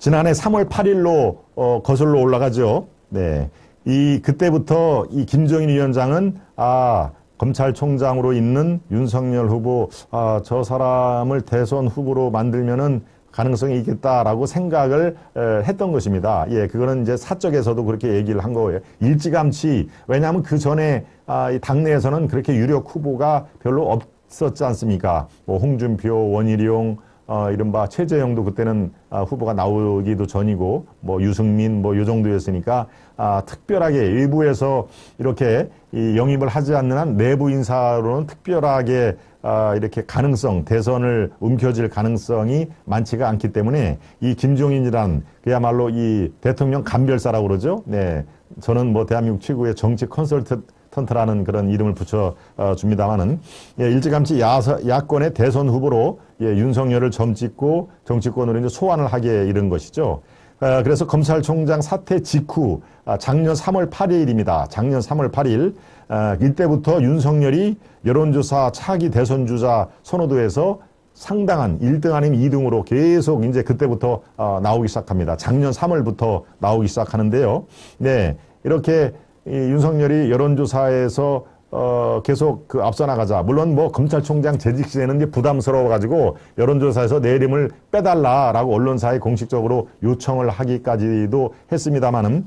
지난해 3월 8일로 거슬러 올라가죠. 네. 그때부터 이 김종인 위원장은 검찰총장으로 있는 윤석열 후보, 저 사람을 대선 후보로 만들면은 가능성이 있겠다라고 생각을 했던 것입니다. 예, 그거는 이제 사적에서도 그렇게 얘기를 한 거예요. 일찌감치, 왜냐하면 그 전에 이 당내에서는 그렇게 유력 후보가 별로 없었지 않습니까? 뭐 홍준표, 원희룡, 이른바 최재형도 그때는 후보가 나오기도 전이고, 뭐 유승민, 뭐 요 정도였으니까, 특별하게 일부에서 이렇게 영입을 하지 않는 한 내부 인사로는 특별하게 이렇게 대선을 움켜쥘 가능성이 많지가 않기 때문에 이 김종인이란 그야말로 이 대통령 감별사라고 그러죠. 네. 저는 뭐 대한민국 최고의 정치 컨설턴트라는 그런 이름을 붙여줍니다만은, 예, 일찌감치 야권의 대선 후보로 윤석열을 점찍고 정치권으로 이제 소환을 하게 이른 것이죠. 그래서 검찰총장 사퇴 직후 작년 3월 8일입니다. 작년 3월 8일 이때부터 윤석열이 여론조사 차기 대선주자 선호도에서 상당한 1등 아니면 2등으로 계속 이제 그때부터 나오기 시작합니다. 작년 3월부터 나오기 시작하는데요. 네, 이렇게 윤석열이 여론조사에서 계속 앞서 나가자. 물론 뭐 검찰총장 재직 시에는 이제 부담스러워가지고 여론조사에서 내 이름을 빼달라라고 언론사에 공식적으로 요청을 하기까지도 했습니다만은,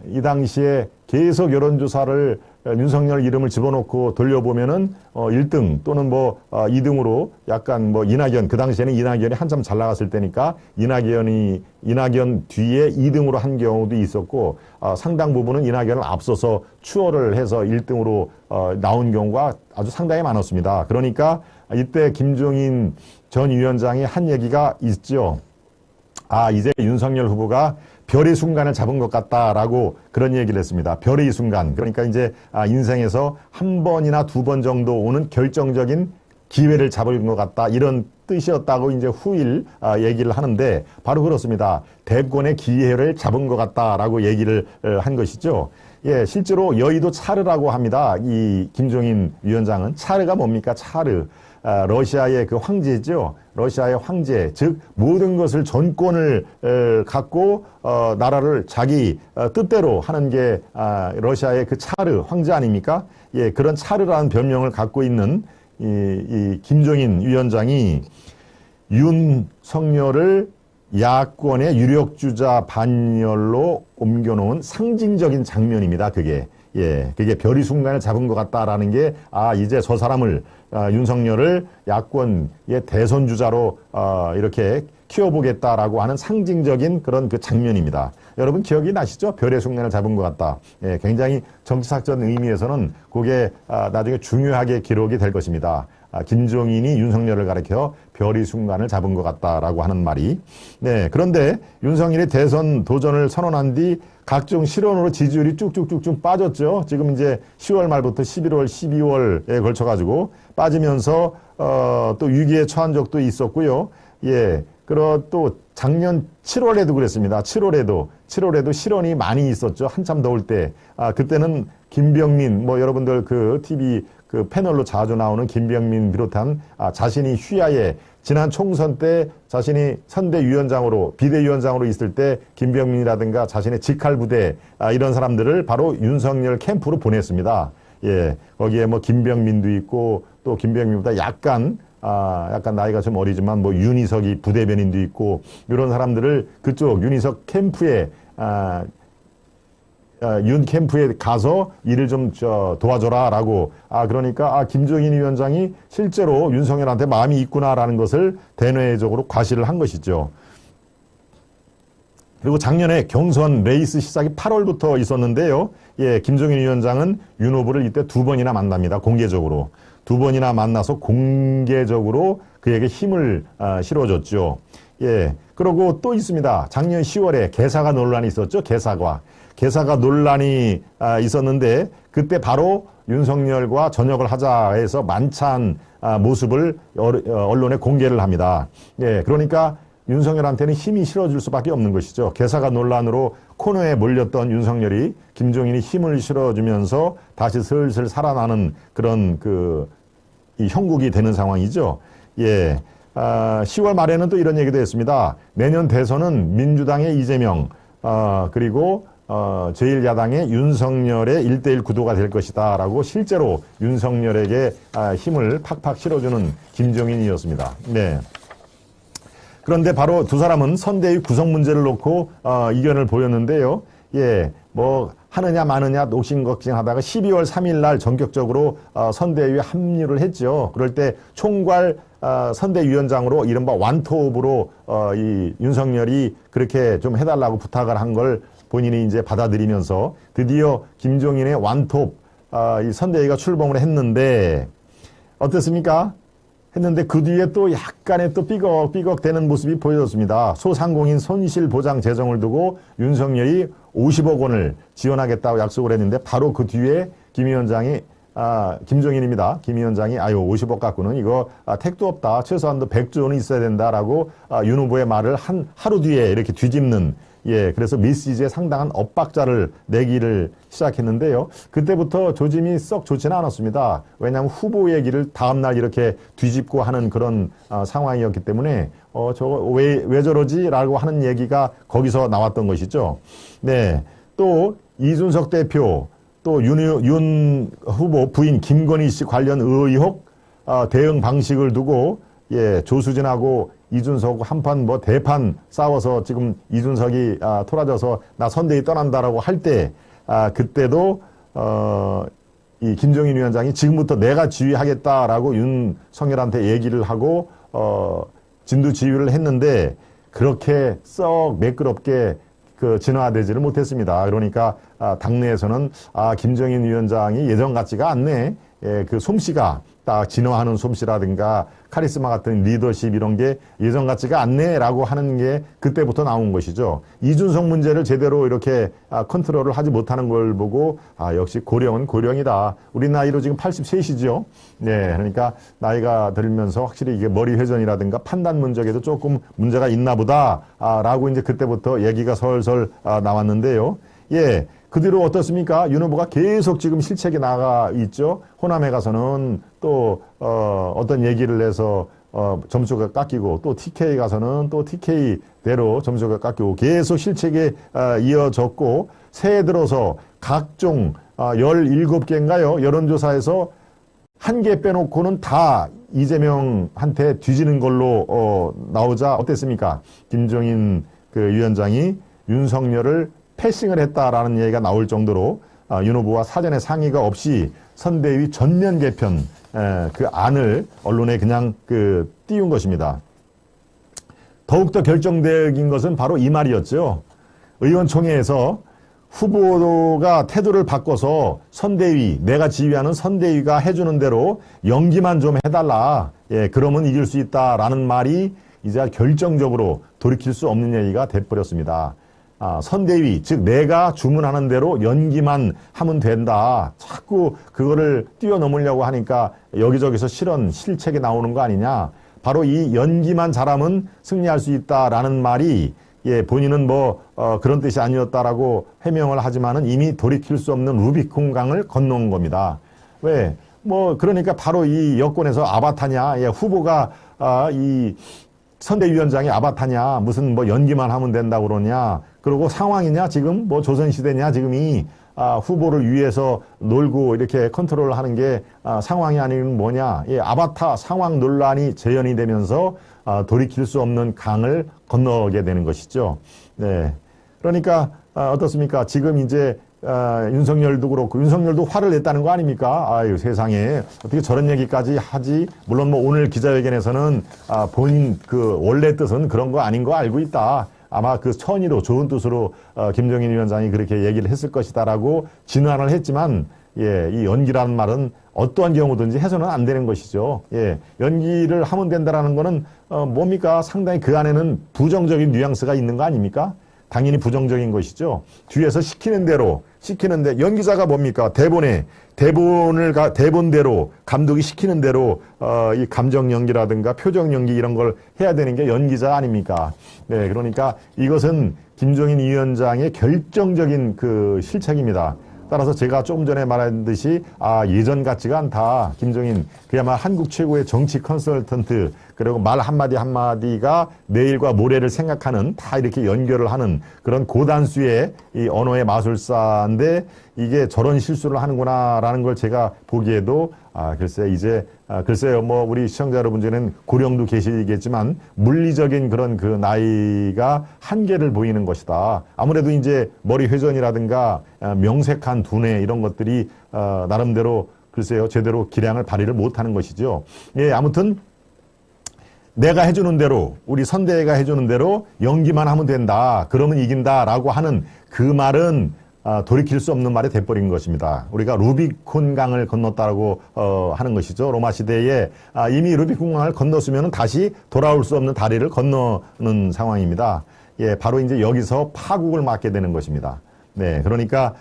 이 당시에 계속 여론조사를 윤석열 이름을 집어넣고 돌려보면은 1등 또는 뭐 2등으로 약간 뭐 이낙연, 그 당시에는 이낙연이 한참 잘 나갔을 때니까 이낙연 뒤에 2등으로 한 경우도 있었고, 상당 부분은 이낙연을 앞서서 추월을 해서 1등으로 나온 경우가 아주 상당히 많았습니다. 그러니까 이때 김종인 전 위원장이 한 얘기가 있죠. 이제 윤석열 후보가 별의 순간을 잡은 것 같다라고 그런 얘기를 했습니다. 별의 순간. 그러니까 이제 인생에서 한 번이나 두 번 정도 오는 결정적인 기회를 잡은 것 같다. 이런 뜻이었다고 이제 후일 얘기를 하는데 바로 그렇습니다. 대권의 기회를 잡은 것 같다라고 얘기를 한 것이죠. 예, 실제로 여의도 차르라고 합니다. 이 김종인 위원장은. 차르가 뭡니까? 차르. 러시아의 그 황제죠. 러시아의 황제, 즉 모든 것을 전권을 갖고 나라를 자기 뜻대로 하는 게 러시아의 그 차르 황제 아닙니까? 예, 그런 차르라는 별명을 갖고 있는 이 김종인 위원장이 윤석열을 야권의 유력주자 반열로 옮겨놓은 상징적인 장면입니다. 그게. 예, 그게 별의 순간을 잡은 것 같다라는 게, 이제 저 사람을, 윤석열을 야권의 대선주자로, 이렇게 키워보겠다라고 하는 상징적인 그런 그 장면입니다. 여러분 기억이 나시죠? 별의 순간을 잡은 것 같다. 예, 굉장히 정치학적 의미에서는 그게, 나중에 중요하게 기록이 될 것입니다. 김종인이 윤석열을 가리켜 별의 순간을 잡은 것 같다라고 하는 말이. 네, 그런데 윤석열이 대선 도전을 선언한 뒤 각종 실언으로 지지율이 쭉쭉쭉쭉 빠졌죠. 지금 이제 10월 말부터 11월, 12월에 걸쳐가지고 빠지면서 또 위기에 처한 적도 있었고요. 예, 그리고 또 작년 7월에도 그랬습니다. 7월에도 실언이 많이 있었죠. 한참 더울 때. 그때는 김병민, 뭐 여러분들 그 TV 그 패널로 자주 나오는 김병민 비롯한 자신이 휘하에 지난 총선 때 자신이 선대위원장으로 비대위원장으로 있을 때 김병민이라든가 자신의 직할부대 이런 사람들을 바로 윤석열 캠프로 보냈습니다. 예, 거기에 뭐 김병민도 있고 또 김병민보다 약간 나이가 좀 어리지만 뭐 윤희석이 부대변인도 있고 이런 사람들을 그쪽 윤희석 캠프에 윤 캠프에 가서 일을 좀 도와줘라라고. 그러니까 김종인 위원장이 실제로 윤석열한테 마음이 있구나라는 것을 대내적으로 과시를 한 것이죠. 그리고 작년에 경선 레이스 시작이 8월부터 있었는데요. 예, 김종인 위원장은 윤 후보를 이때 두 번이나 만납니다. 공개적으로. 두 번이나 만나서 공개적으로 그에게 힘을 실어줬죠. 예, 그리고 또 있습니다. 작년 10월에 개사가 논란이 있었죠. 개사가 논란이 있었는데 그때 바로 윤석열과 전역을 하자 해서 만찬 모습을 언론에 공개를 합니다. 예, 그러니까 윤석열한테는 힘이 실어줄 수밖에 없는 것이죠. 개사가 논란으로 코너에 몰렸던 윤석열이 김종인이 힘을 실어주면서 다시 슬슬 살아나는 그런 이 형국이 되는 상황이죠. 예. 10월 말에는 또 이런 얘기도 했습니다. 내년 대선은 민주당의 이재명, 그리고 제1야당의 윤석열의 1대1 구도가 될 것이다 라고 실제로 윤석열에게 힘을 팍팍 실어주는 김종인이었습니다. 네. 그런데 바로 두 사람은 선대위 구성 문제를 놓고 이견을 보였는데요. 예, 뭐 하느냐 마느냐 녹심걱심하다가 12월 3일 날 전격적으로 선대위에 합류를 했죠. 그럴 때 총괄 선대위원장으로 이른바 완톱으로 이 윤석열이 그렇게 좀 해달라고 부탁을 한 걸 본인이 이제 받아들이면서 드디어 김종인의 완톱 이 선대위가 출범을 했는데 어떻습니까? 했는데 그 뒤에 또 약간의 또 삐걱삐걱 되는 모습이 보여졌습니다. 소상공인 손실보장 재정을 두고 윤석열이 50억 원을 지원하겠다고 약속을 했는데 바로 그 뒤에 김 위원장이 김종인입니다. 김 위원장이 50억 갖고는 이거 택도 없다. 최소한도 100조 원은 있어야 된다라고 윤 후보의 말을 하루 뒤에 이렇게 뒤집는 예, 그래서 메시지에 상당한 엇박자를 내기를 시작했는데요. 그때부터 조짐이 썩 좋지는 않았습니다. 왜냐하면 후보 얘기를 다음날 이렇게 뒤집고 하는 그런 상황이었기 때문에 저거 왜 저러지? 라고 하는 얘기가 거기서 나왔던 것이죠. 네, 또 이준석 대표, 또 윤 후보 부인 김건희 씨 관련 의혹 대응 방식을 두고 예, 조수진하고 이준석 한판 뭐 대판 싸워서 지금 이준석이 토라져서 나 선대위 떠난다라고 할 때 그때도 이 김종인 위원장이 지금부터 내가 지휘하겠다라고 윤석열한테 얘기를 하고 진두지휘를 했는데 그렇게 썩 매끄럽게 진화되지를 못했습니다. 그러니까 당내에서는 김종인 위원장이 예전 같지가 않네. 예, 그 솜씨가 딱 진화하는 솜씨라든가 카리스마 같은 리더십 이런 게 예전 같지가 않네라고 하는 게 그때부터 나온 것이죠. 이준석 문제를 제대로 이렇게 컨트롤을 하지 못하는 걸 보고 역시 고령은 고령이다. 우리 나이로 지금 83이죠. 네, 그러니까 나이가 들면서 확실히 이게 머리 회전이라든가 판단 문제에도 조금 문제가 있나 보다라고 이제 그때부터 얘기가 설설 나왔는데요. 예. 그 뒤로 어떻습니까? 윤 후보가 계속 지금 실책이 나가 있죠. 호남에 가서는 또 어떤 얘기를 해서 점수가 깎이고 또 TK 가서는 또 TK대로 점수가 깎이고 계속 실책이 이어졌고 새해 들어서 각종 17개인가요? 여론조사에서 한 개 빼놓고는 다 이재명한테 뒤지는 걸로 나오자 어땠습니까? 김종인 위원장이 윤석열을 패싱을 했다라는 얘기가 나올 정도로 윤 후보와 사전에 상의가 없이 선대위 전면 개편 그 안을 언론에 그냥 띄운 것입니다. 더욱더 결정적인 것은 바로 이 말이었죠. 의원총회에서 후보가 태도를 바꿔서 선대위, 내가 지휘하는 선대위가 해주는 대로 연기만 좀 해달라. 예, 그러면 이길 수 있다라는 말이 이제 결정적으로 돌이킬 수 없는 얘기가 돼버렸습니다. 선대위, 즉 내가 주문하는 대로 연기만 하면 된다. 자꾸 그거를 뛰어넘으려고 하니까 여기저기서 실책이 나오는 거 아니냐. 바로 이 연기만 잘하면 승리할 수 있다라는 말이 예, 본인은 그런 뜻이 아니었다라고 해명을 하지만은 이미 돌이킬 수 없는 루비콘 강을 건너온 겁니다. 왜? 그러니까 바로 이 여권에서 아바타냐. 예, 후보가 이 선대위원장이 아바타냐, 무슨 연기만 하면 된다고 그러냐, 그리고 상황이냐, 지금 조선시대냐, 지금이 후보를 위해서 놀고 이렇게 컨트롤 하는 게 상황이 아니면 뭐냐, 예, 아바타 상황 논란이 재현이 되면서 돌이킬 수 없는 강을 건너게 되는 것이죠. 네. 그러니까 어떻습니까? 지금 이제 윤석열도 그렇고 윤석열도 화를 냈다는 거 아닙니까? 아유 세상에 어떻게 저런 얘기까지 하지? 물론 오늘 기자회견에서는 본인 원래 뜻은 그런 거 아닌 거 알고 있다. 아마 선의로 좋은 뜻으로 김종인 위원장이 그렇게 얘기를 했을 것이다라고 진환을 했지만 예, 이 연기라는 말은 어떠한 경우든지 해서는 안 되는 것이죠. 예, 연기를 하면 된다라는 거는 뭡니까? 상당히 그 안에는 부정적인 뉘앙스가 있는 거 아닙니까? 당연히 부정적인 것이죠. 뒤에서 시키는데 연기자가 뭡니까? 대본대로 감독이 시키는 대로 이 감정 연기라든가 표정 연기 이런 걸 해야 되는 게 연기자 아닙니까? 네, 그러니까 이것은 김종인 위원장의 결정적인 실책입니다. 따라서 제가 조금 전에 말한 듯이 예전 같지가 않다. 김종인 그야말로 한국 최고의 정치 컨설턴트 그리고 말 한마디 한마디가 내일과 모레를 생각하는, 다 이렇게 연결을 하는 그런 고단수의 이 언어의 마술사인데, 이게 저런 실수를 하는구나라는 걸 제가 보기에도 글쎄 이제 글쎄요, 뭐 우리 시청자 여러분 중에는 고령도 계시겠지만 물리적인 그런 그 나이가 한계를 보이는 것이다. 아무래도 이제 머리 회전이라든가 명색한 두뇌 이런 것들이 나름대로 글쎄요, 제대로 기량을 발휘를 못하는 것이죠. 예, 아무튼 내가 해주는 대로, 우리 선대가 해주는 대로 연기만 하면 된다, 그러면 이긴다라고 하는 그 말은 돌이킬 수 없는 말이 돼버린 것입니다. 우리가 루비콘 강을 건넜다라고 하는 것이죠. 로마 시대에 이미 루비콘 강을 건넜으면 다시 돌아올 수 없는 다리를 건너는 상황입니다. 예, 바로 이제 여기서 파국을 맞게 되는 것입니다. 네, 그러니까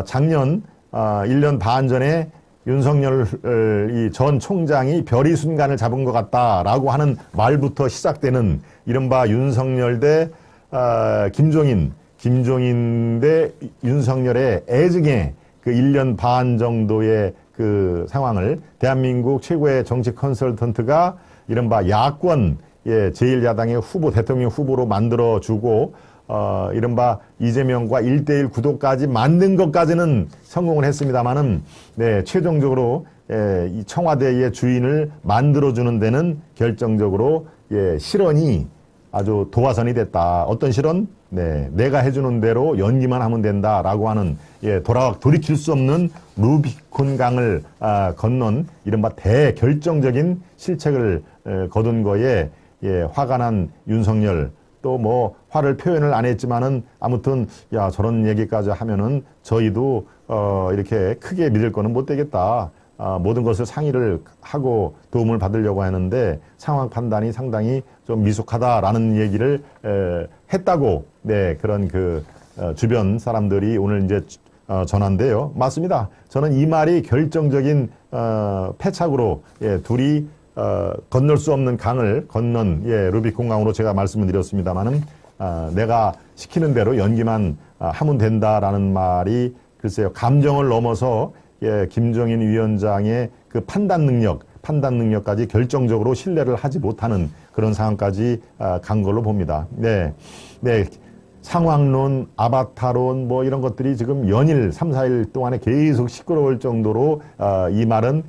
작년 1년 반 전에 윤석열 이 전 총장이 별이 순간을 잡은 것 같다라고 하는 말부터 시작되는 이른바 윤석열 대 김종인 대 윤석열의 애증의 그 1년 반 정도의 그 상황을 대한민국 최고의 정치 컨설턴트가 이른바 야권, 예, 제1야당의 후보, 대통령 후보로 만들어주고 이른바 이재명과 1대1 구도까지 만든 것까지는 성공을 했습니다만은, 네, 최종적으로 이 청와대의 주인을 만들어주는 데는 결정적으로 실언이 아주 도화선이 됐다. 어떤 실언? 네, 내가 해주는 대로 연기만 하면 된다라고 하는, 돌이킬 수 없는 루비콘 강을 건넌 이른바 대결정적인 실책을 거둔 거에 화가 난 윤석열, 또 뭐 화를 표현을 안 했지만은 아무튼 야, 저런 얘기까지 하면은 저희도 이렇게 크게 믿을 거는 못 되겠다. 모든 것을 상의를 하고 도움을 받으려고 하는데 상황 판단이 상당히 좀 미숙하다라는 얘기를 했다고, 네, 그런 그 주변 사람들이 오늘 이제 전한데요. 맞습니다. 저는 이 말이 결정적인 패착으로, 둘이 건널 수 없는 강을 건넌, 루비콘 강으로 제가 말씀을 드렸습니다만은 내가 시키는 대로 연기만 하면 된다라는 말이 글쎄요, 감정을 넘어서 김종인 위원장의 그 판단 능력까지 결정적으로 신뢰를 하지 못하는 그런 상황까지 간 걸로 봅니다. 네, 상황론, 아바타론 뭐 이런 것들이 지금 연일 3, 4일 동안에 계속 시끄러울 정도로 이 말은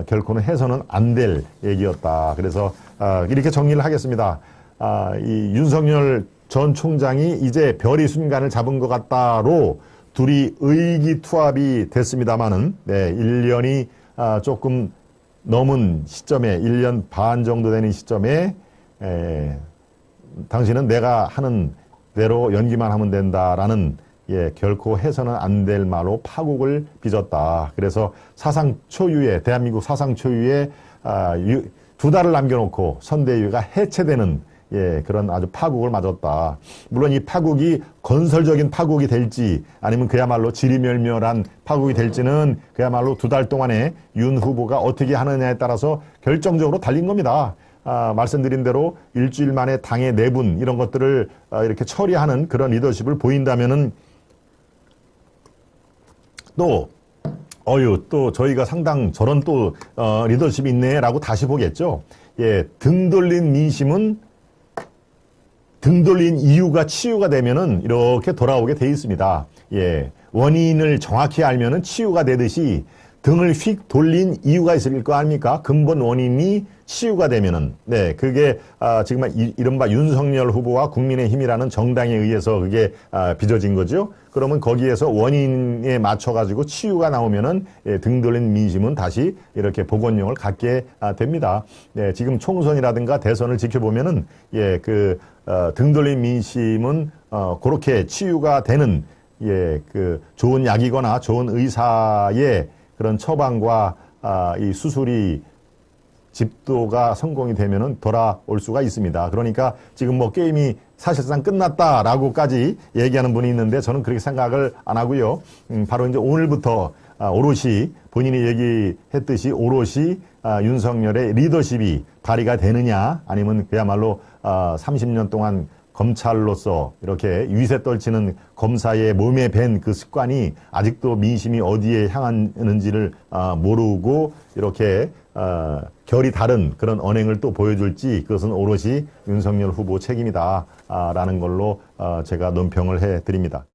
결코는 해서는 안 될 얘기였다. 그래서 이렇게 정리를 하겠습니다. 이 윤석열 전 총장이 이제 별이 순간을 잡은 것 같다로 둘이 의기투합이 됐습니다마는, 네, 1년이 조금 넘은 시점에, 1년 반 정도 되는 시점에 당신은 내가 하는 대로 연기만 하면 된다라는, 결코 해서는 안 될 말로 파국을 빚었다. 그래서 사상 초유의, 대한민국 사상 초유의 2달을 남겨놓고 선대위가 해체되는, 그런 아주 파국을 맞았다. 물론 이 파국이 건설적인 파국이 될지 아니면 그야말로 지리멸멸한 파국이 될지는 그야말로 2달 동안에 윤 후보가 어떻게 하느냐에 따라서 결정적으로 달린 겁니다. 말씀드린 대로 일주일 만에 당의 내분 이런 것들을 이렇게 처리하는 그런 리더십을 보인다면은 또 저희가 상당 저런 또 리더십이 있네라고 다시 보겠죠. 등 돌린 민심은 등 돌린 이유가 치유가 되면은 이렇게 돌아오게 돼 있습니다. 원인을 정확히 알면은 치유가 되듯이 등을 휙 돌린 이유가 있을 거 아닙니까? 근본 원인이 치유가 되면은, 네, 그게 지금 이른바 윤석열 후보와 국민의힘이라는 정당에 의해서 그게 빚어진 거죠. 그러면 거기에서 원인에 맞춰가지고 치유가 나오면은 등 돌린 민심은 다시 이렇게 복원력을 갖게 됩니다. 네, 지금 총선이라든가 대선을 지켜보면은 등 돌린 민심은 그렇게 치유가 되는, 그 좋은 약이거나 좋은 의사의 그런 처방과 이 수술이 집도가 성공이 되면은 돌아올 수가 있습니다. 그러니까 지금 뭐 게임이 사실상 끝났다라고까지 얘기하는 분이 있는데 저는 그렇게 생각을 안 하고요. 바로 이제 오늘부터 오롯이 본인이 얘기했듯이 오롯이 윤석열의 리더십이 발휘가 되느냐 아니면 그야말로 30년 동안 검찰로서 이렇게 위세 떨치는 검사의 몸에 밴 그 습관이 아직도 민심이 어디에 향하는지를 모르고 이렇게 결이 다른 그런 언행을 또 보여줄지 그것은 오롯이 윤석열 후보 책임이다 라는 걸로 제가 논평을 해드립니다.